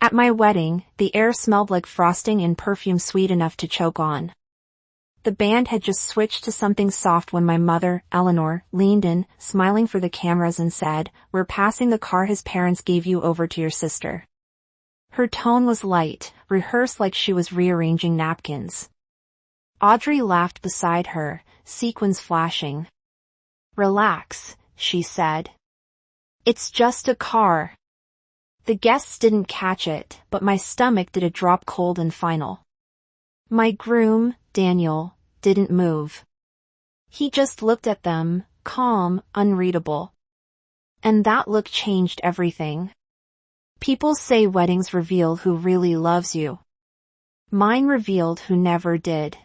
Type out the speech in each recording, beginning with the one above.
At my wedding, the air smelled like frosting and perfume sweet enough to choke on. The band had just switched to something soft when my mother, Eleanor, leaned in, smiling for the cameras and said, "We're passing the car his parents gave you over to your sister." Her tone was light, rehearsed like she was rearranging napkins. Audrey laughed beside her, sequins flashing. "Relax," she said. "It's just a car." The guests didn't catch it, but my stomach did a drop cold and final. My groom, Daniel, didn't move. He just looked at them, calm, unreadable. And that look changed everything. People say weddings reveal who really loves you. Mine revealed who never did.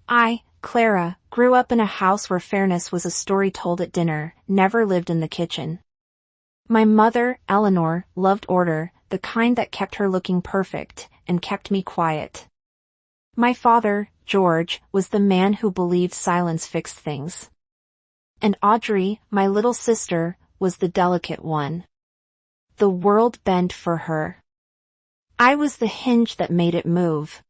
I, Clara, grew up in a house where fairness was a story told at dinner, never lived in the kitchen. My mother, Eleanor, loved order, the kind that kept her looking perfect, and kept me quiet. My father, George, was the man who believed silence fixed things. And Audrey, my little sister, was the delicate one. The world bent for her. I was the hinge that made it move.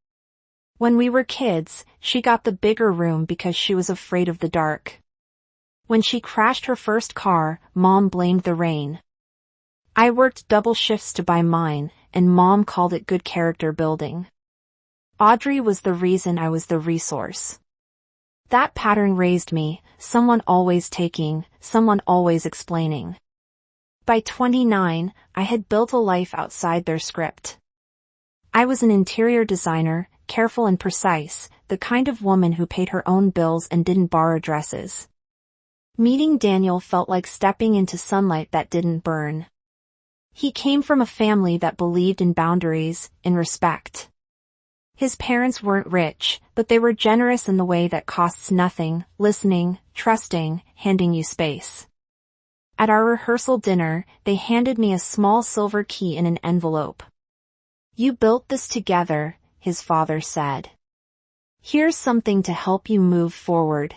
When we were kids, she got the bigger room because she was afraid of the dark. When she crashed her first car, Mom blamed the rain. I worked double shifts to buy mine, and Mom called it good character building. Audrey was the reason I was the resource. That pattern raised me, someone always taking, someone always explaining. By 29, I had built a life outside their script. I was an interior designer, careful and precise, the kind of woman who paid her own bills and didn't borrow dresses. Meeting Daniel felt like stepping into sunlight that didn't burn. He came from a family that believed in boundaries, in respect. His parents weren't rich, but they were generous in the way that costs nothing, listening, trusting, handing you space. At our rehearsal dinner, they handed me a small silver key in an envelope. "You built this together," his father said. "Here's something to help you move forward."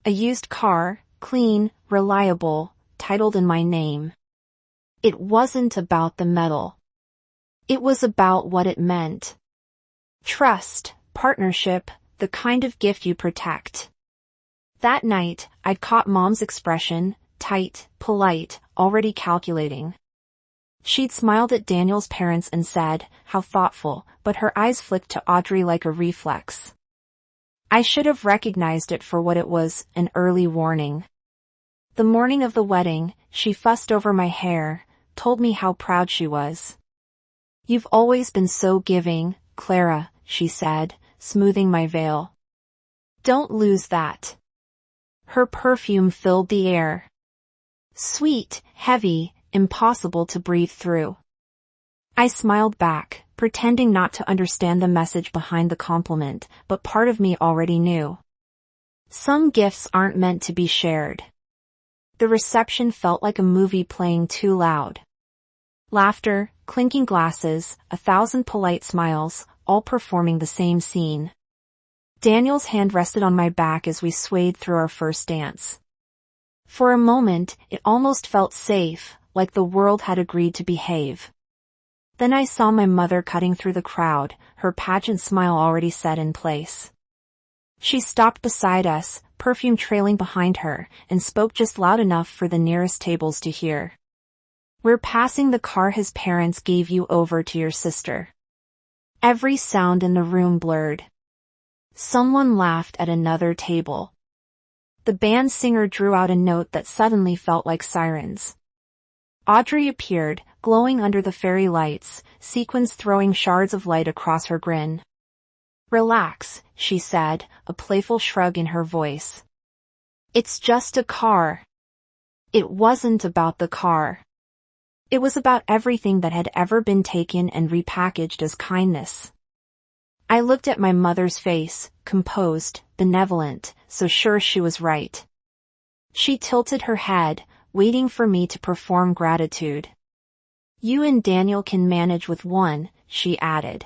A used car, clean, reliable, titled in my name. It wasn't about the metal. It was about what it meant. Trust, partnership, the kind of gift you protect. That night, I'd caught Mom's expression, tight, polite, already calculating. She'd smiled at Daniel's parents and said, "How thoughtful," but her eyes flicked to Audrey like a reflex. I should have recognized it for what it was, an early warning. The morning of the wedding, she fussed over my hair, told me how proud she was. "You've always been so giving, Clara," she said, smoothing my veil. "Don't lose that." Her perfume filled the air. Sweet, heavy, impossible to breathe through. I smiled back, pretending not to understand the message behind the compliment, but part of me already knew. Some gifts aren't meant to be shared. The reception felt like a movie playing too loud. Laughter, clinking glasses, 1,000 polite smiles, all performing the same scene. Daniel's hand rested on my back as we swayed through our first dance. For a moment, it almost felt safe, like the world had agreed to behave. Then I saw my mother cutting through the crowd, her pageant smile already set in place. She stopped beside us, perfume trailing behind her, and spoke just loud enough for the nearest tables to hear. "We're passing the car his parents gave you over to your sister." Every sound in the room blurred. Someone laughed at another table. The band singer drew out a note that suddenly felt like sirens. Audrey appeared, glowing under the fairy lights, sequins throwing shards of light across her grin. "Relax," she said, a playful shrug in her voice. "It's just a car." It wasn't about the car. It was about everything that had ever been taken and repackaged as kindness. I looked at my mother's face, composed, benevolent, so sure she was right. She tilted her head, waiting for me to perform gratitude. "You and Daniel can manage with one," she added.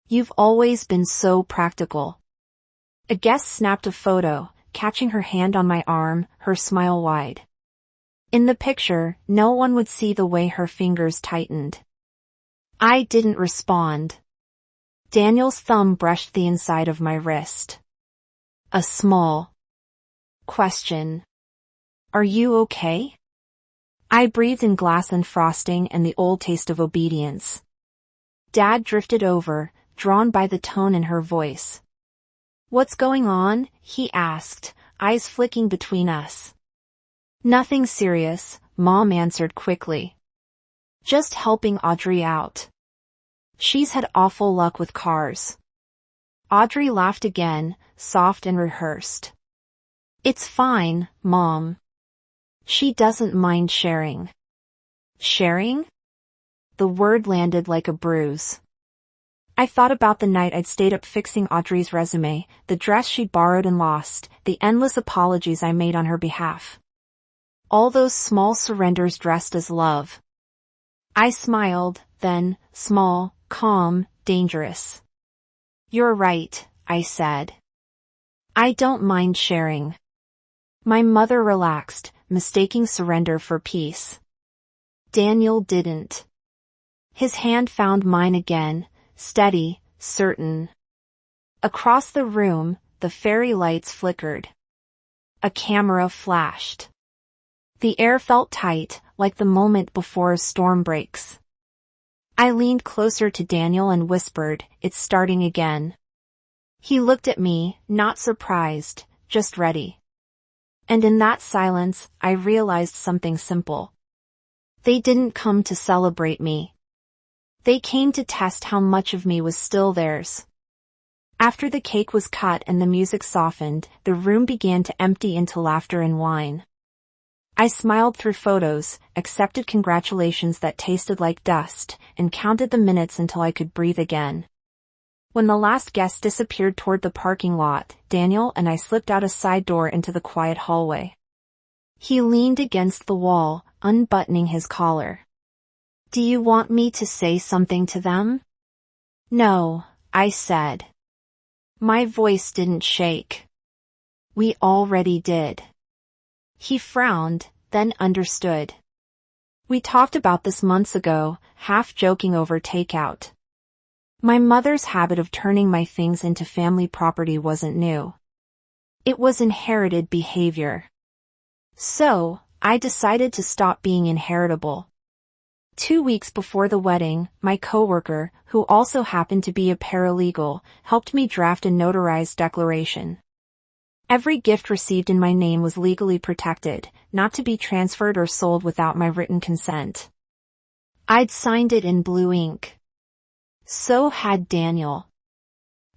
"You've always been so practical." A guest snapped a photo, catching her hand on my arm, her smile wide. In the picture, no one would see the way her fingers tightened. I didn't respond. Daniel's thumb brushed the inside of my wrist. A small question. Are you okay? I breathed in glass and frosting and the old taste of obedience. Dad drifted over, drawn by the tone in her voice. What's going on? He asked, eyes flicking between us. Nothing serious, Mom answered quickly. Just helping Audrey out. She's had awful luck with cars. Audrey laughed again, soft and rehearsed. It's fine, Mom. She doesn't mind sharing. Sharing? The word landed like a bruise. I thought about the night I'd stayed up fixing Audrey's resume, the dress she'd borrowed and lost, the endless apologies I made on her behalf. All those small surrenders dressed as love. I smiled, then, small, calm, dangerous. You're right, I said. I don't mind sharing. My mother relaxed, mistaking surrender for peace. Daniel didn't. His hand found mine again, steady, certain. Across the room, the fairy lights flickered. A camera flashed. The air felt tight, like the moment before a storm breaks. I leaned closer to Daniel and whispered, it's starting again. He looked at me, not surprised, just ready. And in that silence, I realized something simple. They didn't come to celebrate me. They came to test how much of me was still theirs. After the cake was cut and the music softened, the room began to empty into laughter and wine. I smiled through photos, accepted congratulations that tasted like dust, and counted the minutes until I could breathe again. When the last guest disappeared toward the parking lot, Daniel and I slipped out a side door into the quiet hallway. He leaned against the wall, unbuttoning his collar. Do you want me to say something to them? No, I said. My voice didn't shake. We already did. He frowned, then understood. We talked about this months ago, half joking over takeout. My mother's habit of turning my things into family property wasn't new. It was inherited behavior. So, I decided to stop being inheritable. 2 weeks before the wedding, my coworker, who also happened to be a paralegal, helped me draft a notarized declaration. Every gift received in my name was legally protected, not to be transferred or sold without my written consent. I'd signed it in blue ink. So had Daniel.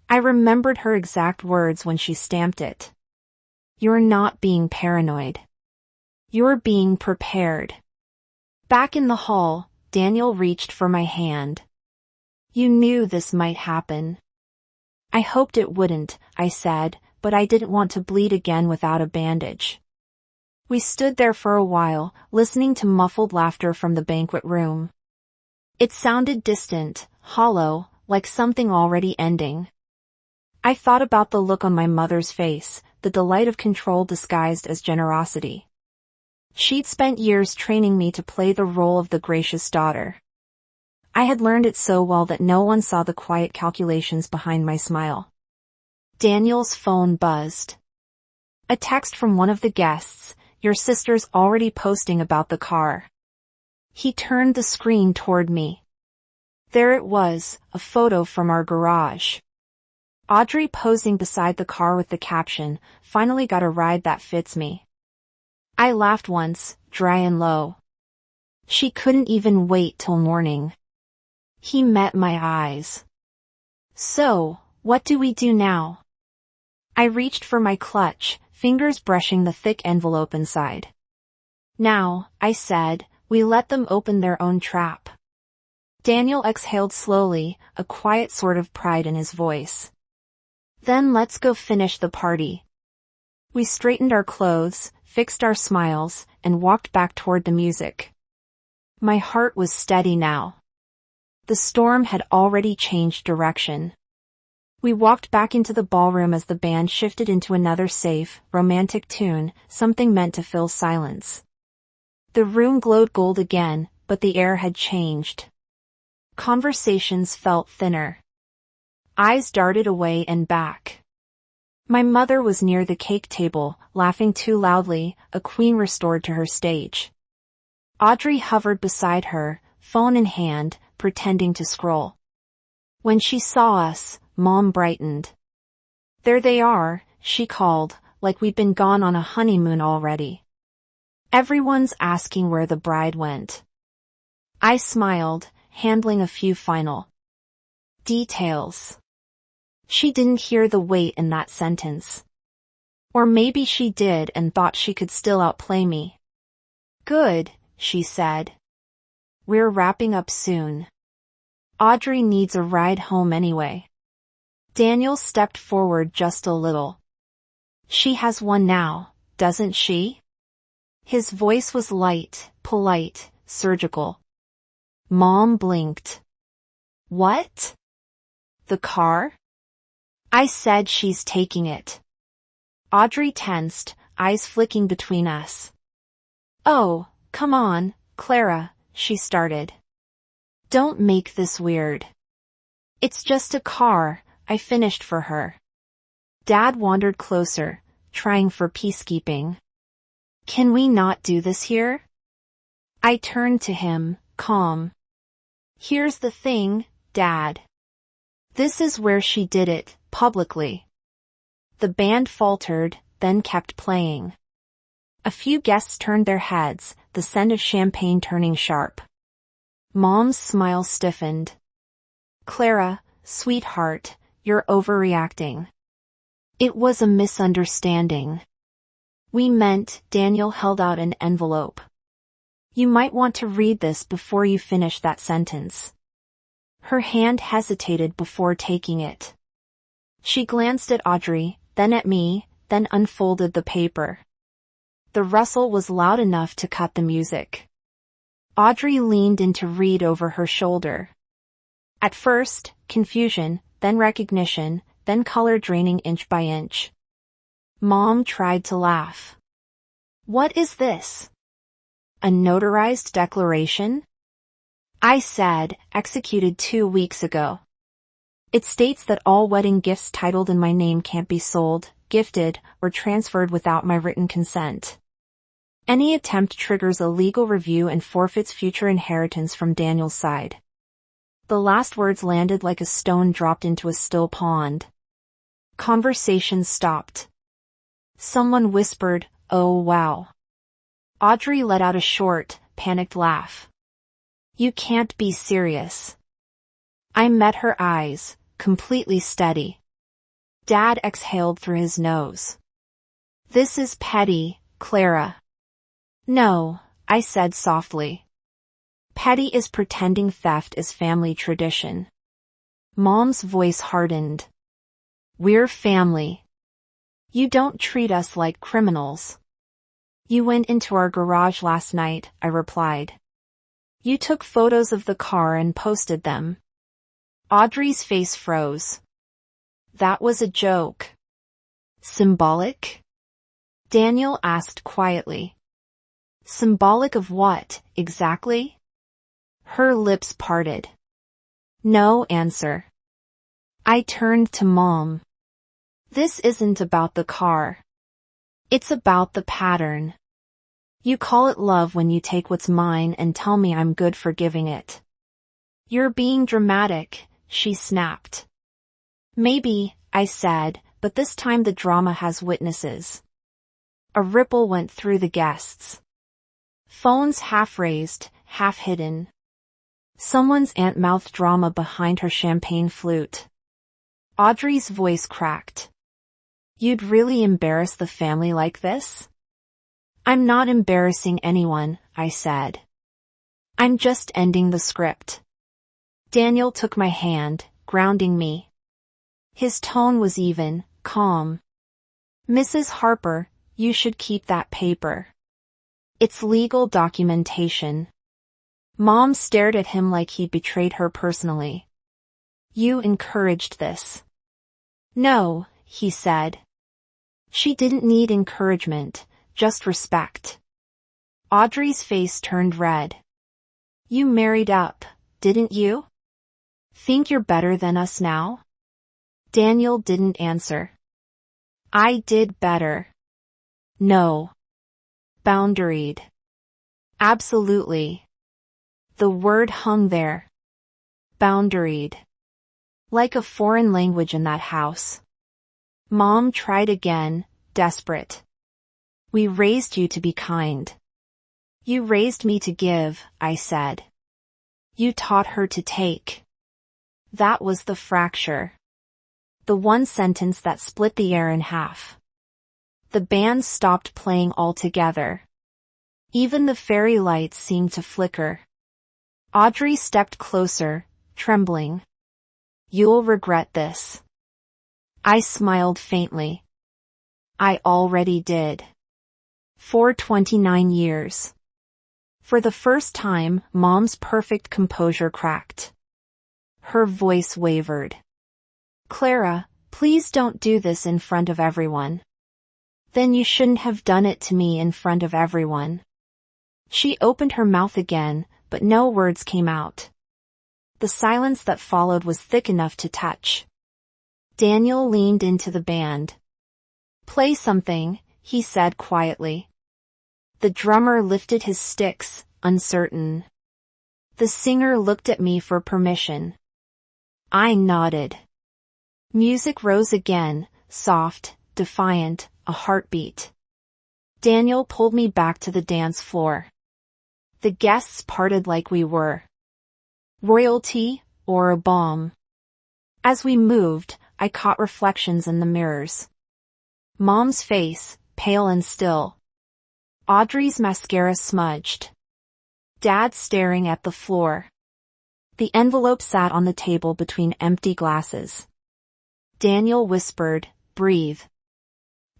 I remembered her exact words when she stamped it. You're not being paranoid. You're being prepared. Back in the hall, Daniel reached for my hand. You knew this might happen. I hoped it wouldn't, I said, but I didn't want to bleed again without a bandage. We stood there for a while, listening to muffled laughter from the banquet room. It sounded distant, hollow, like something already ending. I thought about the look on my mother's face, the delight of control disguised as generosity. She'd spent years training me to play the role of the gracious daughter. I had learned it so well that no one saw the quiet calculations behind my smile. Daniel's phone buzzed. A text from one of the guests, your sister's already posting about the car. He turned the screen toward me. There it was, a photo from our garage. Audrey posing beside the car with the caption, finally got a ride that fits me. I laughed once, dry and low. She couldn't even wait till morning. He met my eyes. So, what do we do now? I reached for my clutch, fingers brushing the thick envelope inside. Now, I said, we let them open their own trap. Daniel exhaled slowly, a quiet sort of pride in his voice. Then let's go finish the party. We straightened our clothes, fixed our smiles, and walked back toward the music. My heart was steady now. The storm had already changed direction. We walked back into the ballroom as the band shifted into another safe, romantic tune, something meant to fill silence. The room glowed gold again, but the air had changed. Conversations felt thinner. Eyes darted away and back. My mother was near the cake table, laughing too loudly, a queen restored to her stage. Audrey hovered beside her, phone in hand, pretending to scroll. When she saw us, Mom brightened. "There they are," she called, like we'd been gone on a honeymoon already. "Everyone's asking where the bride went." I smiled, handling a few final details. She didn't hear the weight in that sentence. Or maybe she did and thought she could still outplay me. "Good," she said. "We're wrapping up soon. Audrey needs a ride home anyway." Daniel stepped forward just a little. "She has one now, doesn't she?" His voice was light, polite, surgical. Mom blinked. "What? The car?" I said she's taking it. Audrey tensed, eyes flicking between us. "Oh, come on, Clara," she started. "Don't make this weird." "It's just a car," I finished for her. Dad wandered closer, trying for peacekeeping. "Can we not do this here?" I turned to him, calm. "Here's the thing, Dad. This is where she did it, publicly." The band faltered, then kept playing. A few guests turned their heads, the scent of champagne turning sharp. Mom's smile stiffened. "Clara, sweetheart, you're overreacting. It was a misunderstanding. We meant," Daniel held out an envelope. "You might want to read this before you finish that sentence." Her hand hesitated before taking it. She glanced at Audrey, then at me, then unfolded the paper. The rustle was loud enough to cut the music. Audrey leaned in to read over her shoulder. At first, confusion, then recognition, then color draining inch by inch. Mom tried to laugh. "What is this? A notarized declaration?" I said, "Executed 2 weeks ago. It states that all wedding gifts titled in my name can't be sold, gifted, or transferred without my written consent. Any attempt triggers a legal review and forfeits future inheritance from Daniel's side." The last words landed like a stone dropped into a still pond. Conversation stopped. Someone whispered, "Oh wow." Audrey let out a short, panicked laugh. "You can't be serious." I met her eyes, completely steady. Dad exhaled through his nose. "This is petty, Clara." "No," I said softly. "Petty is pretending theft is family tradition." Mom's voice hardened. "We're family. You don't treat us like criminals." "You went into our garage last night," I replied. "You took photos of the car and posted them." Audrey's face froze. "That was a joke." "Symbolic?" Daniel asked quietly. "Symbolic of what, exactly?" Her lips parted. No answer. I turned to Mom. "This isn't about the car. It's about the pattern. You call it love when you take what's mine and tell me I'm good for giving it." "You're being dramatic," she snapped. "Maybe," I said, "but this time the drama has witnesses." A ripple went through the guests. Phones half raised, half hidden. Someone's aunt-mouthed drama behind her champagne flute. Audrey's voice cracked. "You'd really embarrass the family like this?" "I'm not embarrassing anyone," I said. "I'm just ending the script." Daniel took my hand, grounding me. His tone was even, calm. "Mrs. Harper, you should keep that paper. It's legal documentation." Mom stared at him like he'd betrayed her personally. "You encouraged this." "No," he said. She didn't need encouragement, just respect. Audrey's face turned red. "You married up, didn't you?" Think you're better than us now? Daniel didn't answer. I did better. No. Boundaried. Absolutely. The word hung there. Boundaried. Like a foreign language in that house. Mom tried again, desperate. We raised you to be kind. You raised me to give, I said. You taught her to take. That was the fracture. The one sentence that split the air in half. The band stopped playing altogether. Even the fairy lights seemed to flicker. Audrey stepped closer, trembling. You'll regret this. I smiled faintly. I already did. For 29 years. For the first time, Mom's perfect composure cracked. Her voice wavered. Clara, please don't do this in front of everyone. Then you shouldn't have done it to me in front of everyone. She opened her mouth again, but no words came out. The silence that followed was thick enough to touch. Daniel leaned into the band. Play something, he said quietly. The drummer lifted his sticks, uncertain. The singer looked at me for permission. I nodded. Music rose again, soft, defiant, a heartbeat. Daniel pulled me back to the dance floor. The guests parted like we were royalty or a bomb. As we moved, I caught reflections in the mirrors. Mom's face, pale and still. Audrey's mascara smudged. Dad staring at the floor. The envelope sat on the table between empty glasses. Daniel whispered, breathe.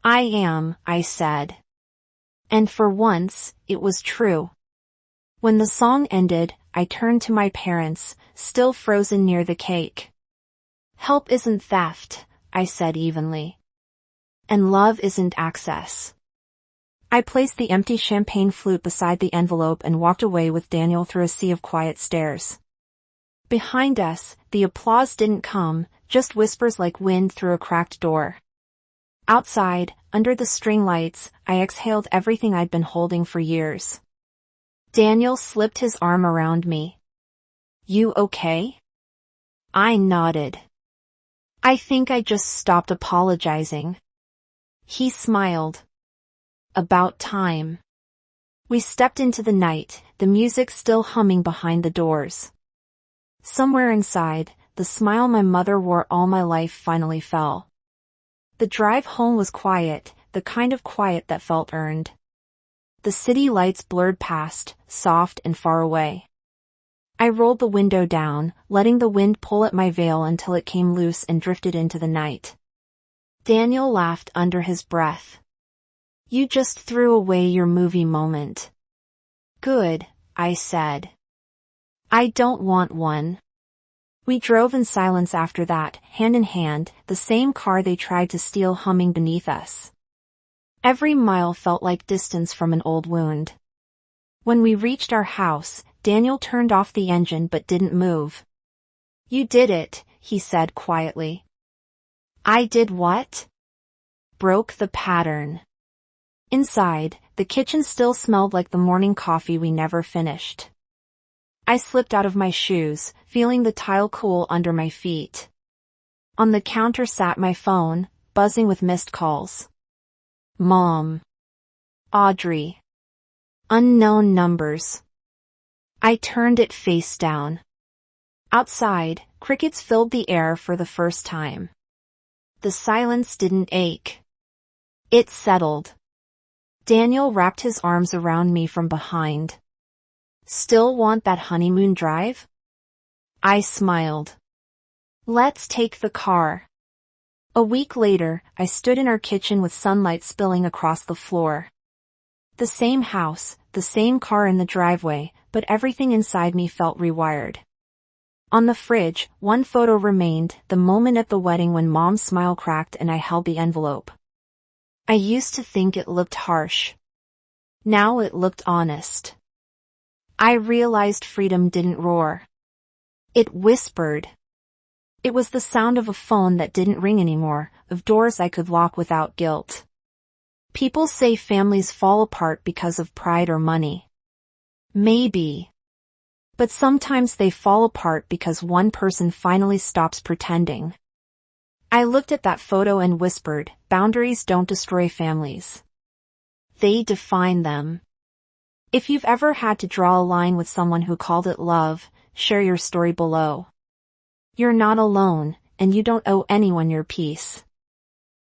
I am, I said. And for once, it was true. When the song ended, I turned to my parents, still frozen near the cake. Help isn't theft, I said evenly. And love isn't access. I placed the empty champagne flute beside the envelope and walked away with Daniel through a sea of quiet stares. Behind us, the applause didn't come, just whispers like wind through a cracked door. Outside, under the string lights, I exhaled everything I'd been holding for years. Daniel slipped his arm around me. You okay? I nodded. I think I just stopped apologizing. He smiled. About time. We stepped into the night, the music still humming behind the doors. Somewhere inside, the smile my mother wore all my life finally fell. The drive home was quiet, the kind of quiet that felt earned. The city lights blurred past, soft and far away. I rolled the window down, letting the wind pull at my veil until it came loose and drifted into the night. Daniel laughed under his breath. You just threw away your movie moment. Good, I said. I don't want one. We drove in silence after that, hand in hand, the same car they tried to steal humming beneath us. Every mile felt like distance from an old wound. When we reached our house, Daniel turned off the engine but didn't move. You did it, he said quietly. I did what? Broke the pattern. Inside, the kitchen still smelled like the morning coffee we never finished. I slipped out of my shoes, feeling the tile cool under my feet. On the counter sat my phone, buzzing with missed calls. Mom. Audrey. Unknown numbers. I turned it face down. Outside, crickets filled the air for the first time. The silence didn't ache. It settled. Daniel wrapped his arms around me from behind. Still want that honeymoon drive? I smiled. Let's take the car. A week later, I stood in our kitchen with sunlight spilling across the floor. The same house, the same car in the driveway, but everything inside me felt rewired. On the fridge, one photo remained, the moment at the wedding when Mom's smile cracked and I held the envelope. I used to think it looked harsh. Now it looked honest. I realized freedom didn't roar. It whispered. It was the sound of a phone that didn't ring anymore, of doors I could lock without guilt. People say families fall apart because of pride or money. Maybe. But sometimes they fall apart because one person finally stops pretending. I looked at that photo and whispered, boundaries don't destroy families. They define them. If you've ever had to draw a line with someone who called it love, share your story below. You're not alone, and you don't owe anyone your peace.